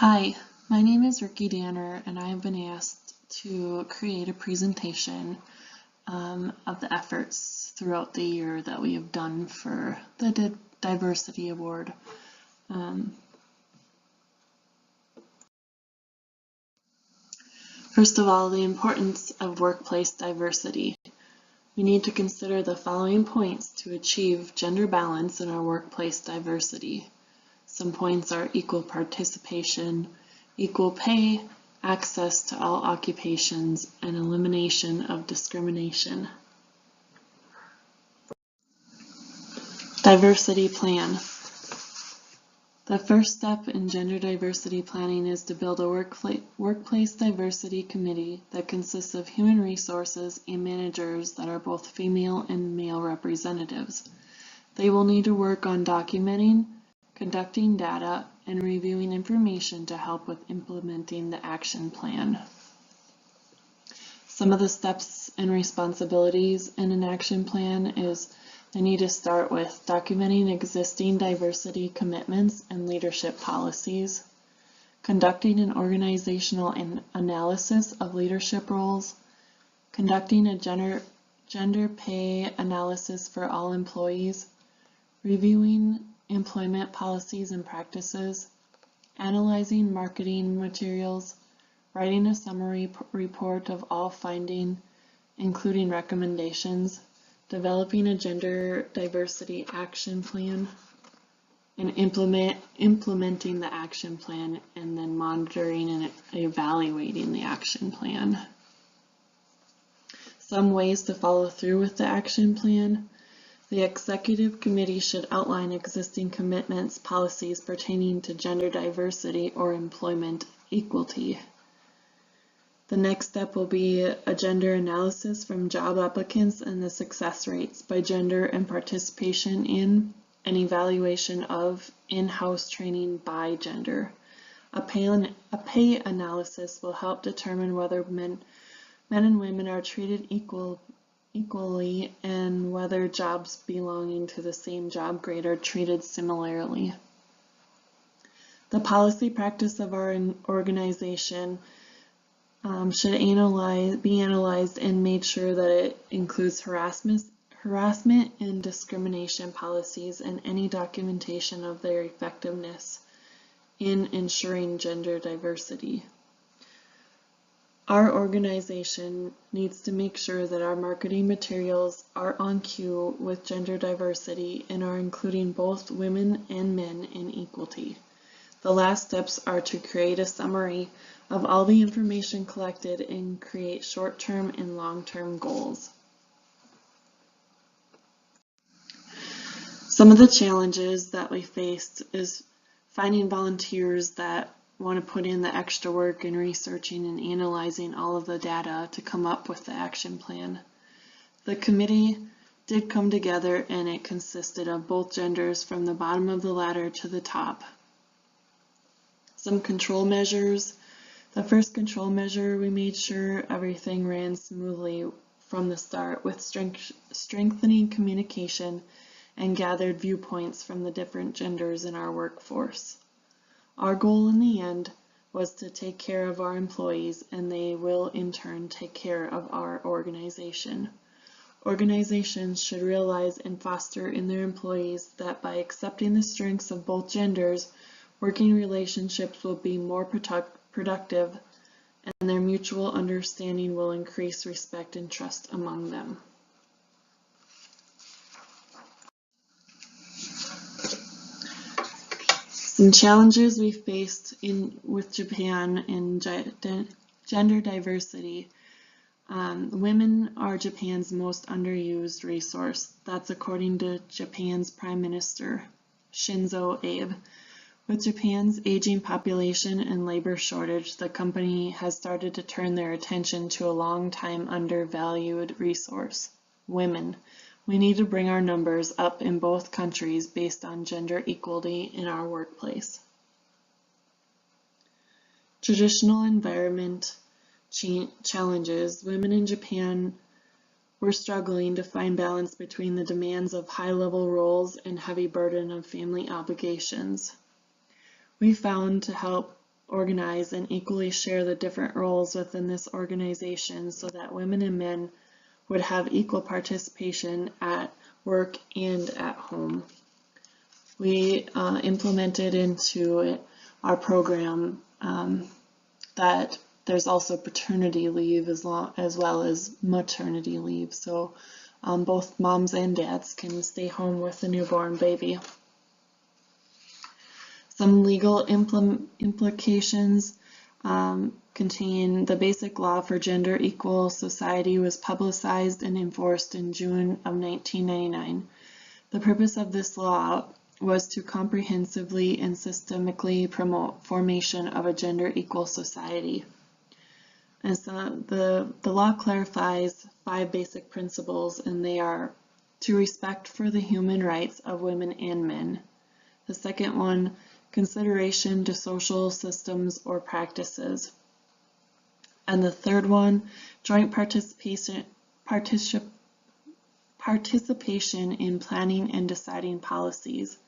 Hi, my name is Ricky Danner, and I have been asked to create a presentation of the efforts throughout the year that we have done for the Diversity Award. First of all, the importance of workplace diversity. We need to consider the following points to achieve gender balance in our workplace diversity. Some points are equal participation, equal pay, access to all occupations, and elimination of discrimination. Diversity plan. The first step in gender diversity planning is to build a workplace diversity committee that consists of human resources and managers that are both female and male representatives. They will need to work on documenting, conducting data, and reviewing information to help with implementing the action plan. Some of the steps and responsibilities in an action plan is they need to start with documenting existing diversity commitments and leadership policies, conducting an organizational analysis of leadership roles, conducting a gender pay analysis for all employees, reviewing employment policies and practices, analyzing marketing materials, writing a summary report of all findings, including recommendations, developing a gender diversity action plan, and implementing the action plan, and then monitoring and evaluating the action plan. Some ways to follow through with the action plan. The executive committee should outline existing commitments, policies pertaining to gender diversity or employment equality. The next step will be a gender analysis from job applicants and the success rates by gender and participation in and evaluation of in-house training by gender. A pay analysis will help determine whether men and women are treated equally and whether jobs belonging to the same job grade are treated similarly. The policy practice of our organization should be analyzed and made sure that it includes harassment and discrimination policies and any documentation of their effectiveness in ensuring gender diversity. Our organization needs to make sure that our marketing materials are on cue with gender diversity and are including both women and men in equality. The last steps are to create a summary of all the information collected and create short-term and long-term goals. Some of the challenges that we faced is finding volunteers that want to put in the extra work in researching and analyzing all of the data to come up with the action plan. The committee did come together, and it consisted of both genders from the bottom of the ladder to the top. Some control measures. The first control measure, we made sure everything ran smoothly from the start with strengthening communication and gathered viewpoints from the different genders in our workforce. Our goal in the end was to take care of our employees, and they will in turn take care of our organization. Organizations should realize and foster in their employees that by accepting the strengths of both genders, working relationships will be more productive, and their mutual understanding will increase respect and trust among them. Some challenges we faced with Japan in gender diversity. Women are Japan's most underused resource. That's according to Japan's Prime Minister Shinzo Abe. With Japan's aging population and labor shortage, the company has started to turn their attention to a long time undervalued resource, women. We need to bring our numbers up in both countries based on gender equality in our workplace. Traditional environment challenges. Women in Japan were struggling to find balance between the demands of high-level roles and heavy burden of family obligations. We found to help organize and equally share the different roles within this organization so that women and men would have equal participation at work and at home. We implemented into our program that there's also paternity leave as well as maternity leave, so both moms and dads can stay home with a newborn baby. Some legal implications contain the basic law for gender equal society was publicized and enforced in June of 1999. The purpose of this law was to comprehensively and systemically promote formation of a gender equal society. And so the law clarifies 5 basic principles, and they are to respect for the human rights of women and men. The second one, consideration to social systems or practices. And the third one, joint participation in planning and deciding policies.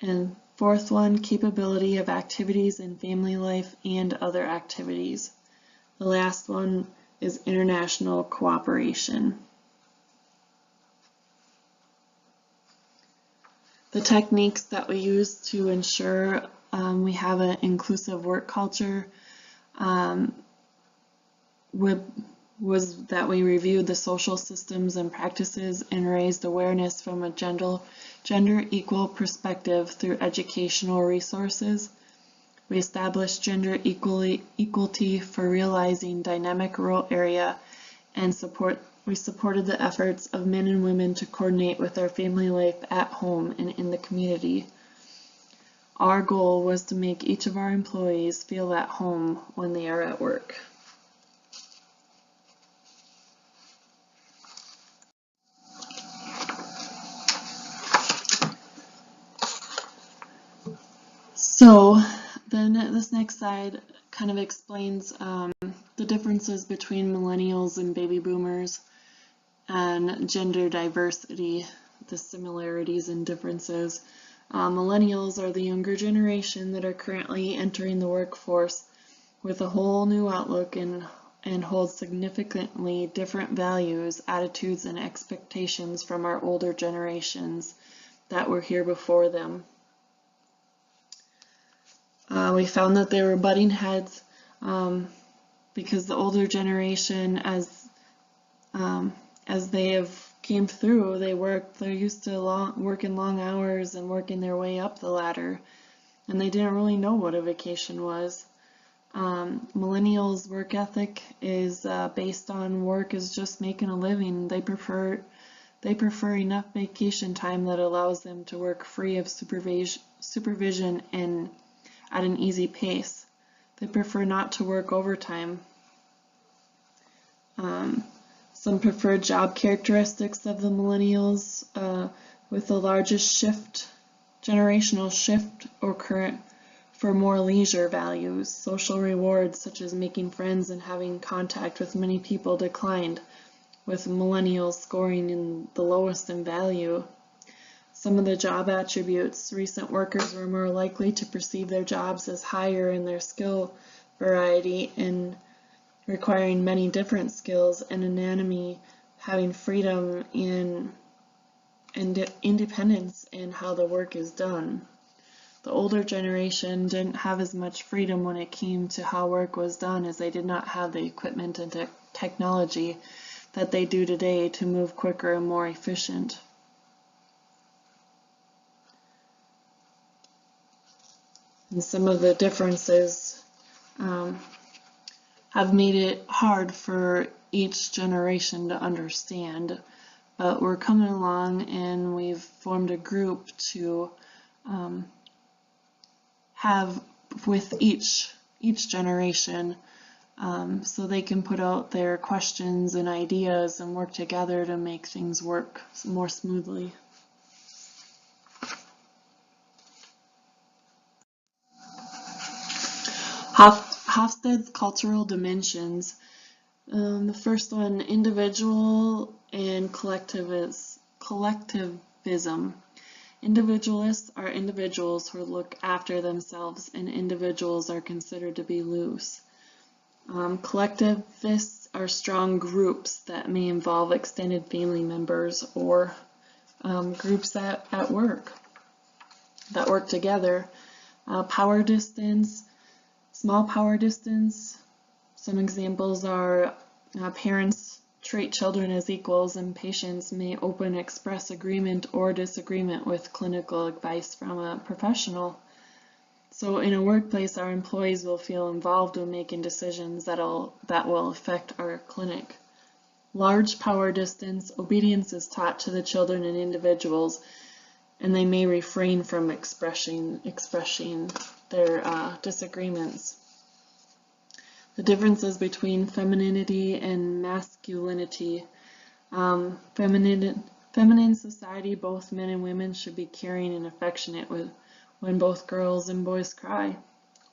And fourth one, capability of activities in family life and other activities. The last one is international cooperation. The techniques that we use to ensure we have an inclusive work culture was that we reviewed the social systems and practices and raised awareness from a gender equal perspective through educational resources. We established gender equality for realizing dynamic rural area and we supported the efforts of men and women to coordinate with their family life at home and in the community. Our goal was to make each of our employees feel at home when they are at work. So then this next slide kind of explains the differences between millennials and baby boomers and gender diversity, the similarities and differences. Millennials are the younger generation that are currently entering the workforce with a whole new outlook and hold significantly different values, attitudes, and expectations from our older generations that were here before them. We found that they were butting heads because the older generation, as they have came through, they're used to working long hours and working their way up the ladder, and they didn't really know what a vacation was. Millennials' work ethic is based on work is just making a living. They prefer enough vacation time that allows them to work free of supervision and at an easy pace. They prefer not to work overtime. Some preferred job characteristics of the millennials with the largest generational shift occurring for more leisure values. Social rewards such as making friends and having contact with many people declined, with millennials scoring in the lowest in value. Some of the job attributes: recent workers were more likely to perceive their jobs as higher in their skill variety and requiring many different skills, and anonymity, having freedom and independence in how the work is done. The older generation didn't have as much freedom when it came to how work was done, as they did not have the equipment and technology that they do today to move quicker and more efficient. And some of the differences have made it hard for each generation to understand, but we're coming along and we've formed a group to have with each generation so they can put out their questions and ideas and work together to make things work more smoothly. Hofstede's cultural dimensions. The first one, individual and collectivism. Individualists are individuals who look after themselves, and individuals are considered to be loose. Collectivists are strong groups that may involve extended family members or groups at work that work together. Power distance, small power distance. Some examples are parents treat children as equals, and patients may open express agreement or disagreement with clinical advice from a professional. So in a workplace, our employees will feel involved in making decisions that will affect our clinic. Large power distance, obedience is taught to the children and individuals, and they may refrain from expressing their disagreements. The differences between femininity and masculinity. Feminine society, both men and women should be caring and affectionate when both girls and boys cry,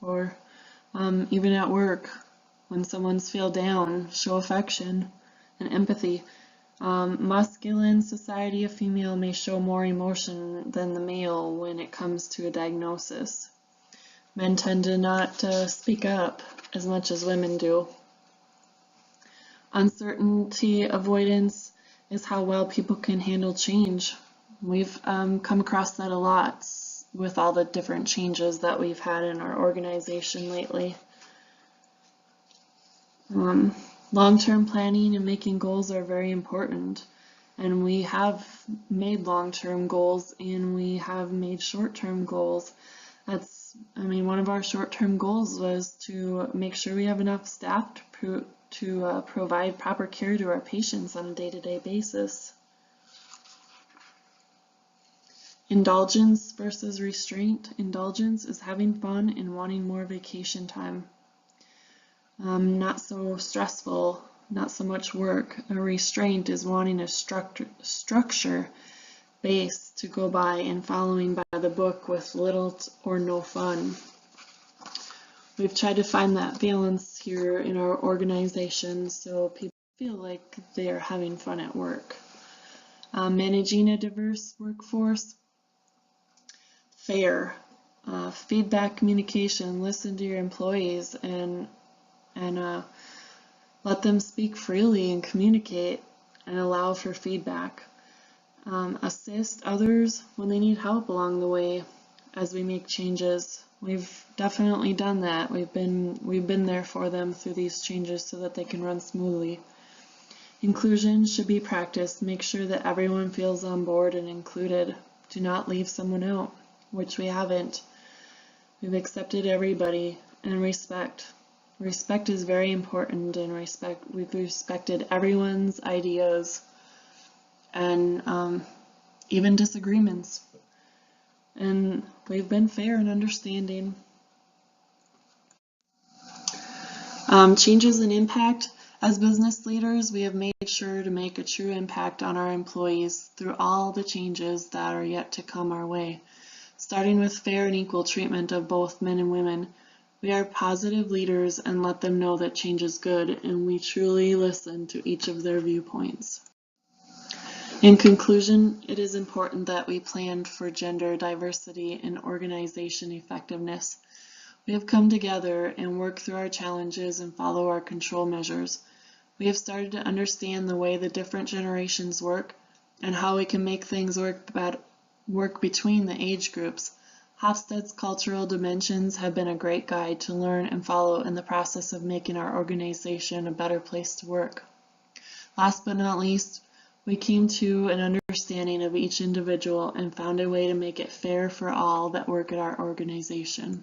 or even at work, when someone's feel down, show affection and empathy. Masculine society, a female may show more emotion than the male when it comes to a diagnosis. Men tend to not speak up as much as women do. Uncertainty avoidance is how well people can handle change. We've come across that a lot with all the different changes that we've had in our organization lately. Long-term planning and making goals are very important, and we have made long-term goals and we have made short-term goals. One of our short-term goals was to make sure we have enough staff to provide proper care to our patients on a day-to-day basis. Indulgence versus restraint. Indulgence is having fun and wanting more vacation time. Not so stressful, not so much work. A restraint is wanting a structure base to go by and following by the book with little or no fun. We've tried to find that balance here in our organization so people feel like they are having fun at work. Managing a diverse workforce. Fair. Feedback communication. Listen to your employees and let them speak freely and communicate and allow for feedback. Assist others when they need help along the way as we make changes. We've definitely done that. We've been there for them through these changes so that they can run smoothly. Inclusion should be practiced. Make sure that everyone feels on board and included. Do not leave someone out, which we haven't. We've accepted everybody, and respect. Respect is very important, and we've respected everyone's ideas and even disagreements. And we've been fair and understanding. Changes in impact. As business leaders, we have made sure to make a true impact on our employees through all the changes that are yet to come our way. Starting with fair and equal treatment of both men and women, we are positive leaders and let them know that change is good, and we truly listen to each of their viewpoints. In conclusion, it is important that we plan for gender diversity and organization effectiveness. We have come together and worked through our challenges and follow our control measures. We have started to understand the way the different generations work and how we can make things work between the age groups. Hofstede's cultural dimensions have been a great guide to learn and follow in the process of making our organization a better place to work. Last but not least, we came to an understanding of each individual and found a way to make it fair for all that work at our organization.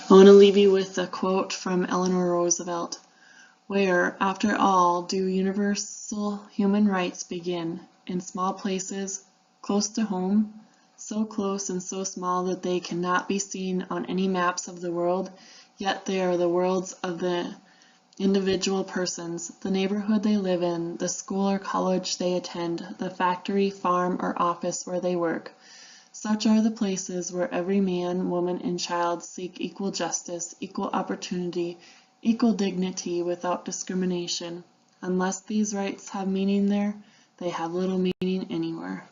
I want to leave you with a quote from Eleanor Roosevelt, where, after all, do universal human rights begin, in small places, close to home, so close and so small that they cannot be seen on any maps of the world, yet they are the worlds of the individual persons, the neighborhood they live in, the school or college they attend, the factory, farm, or office where they work. Such are the places where every man, woman, and child seek equal justice, equal opportunity, equal dignity without discrimination. Unless these rights have meaning there, they have little meaning anywhere.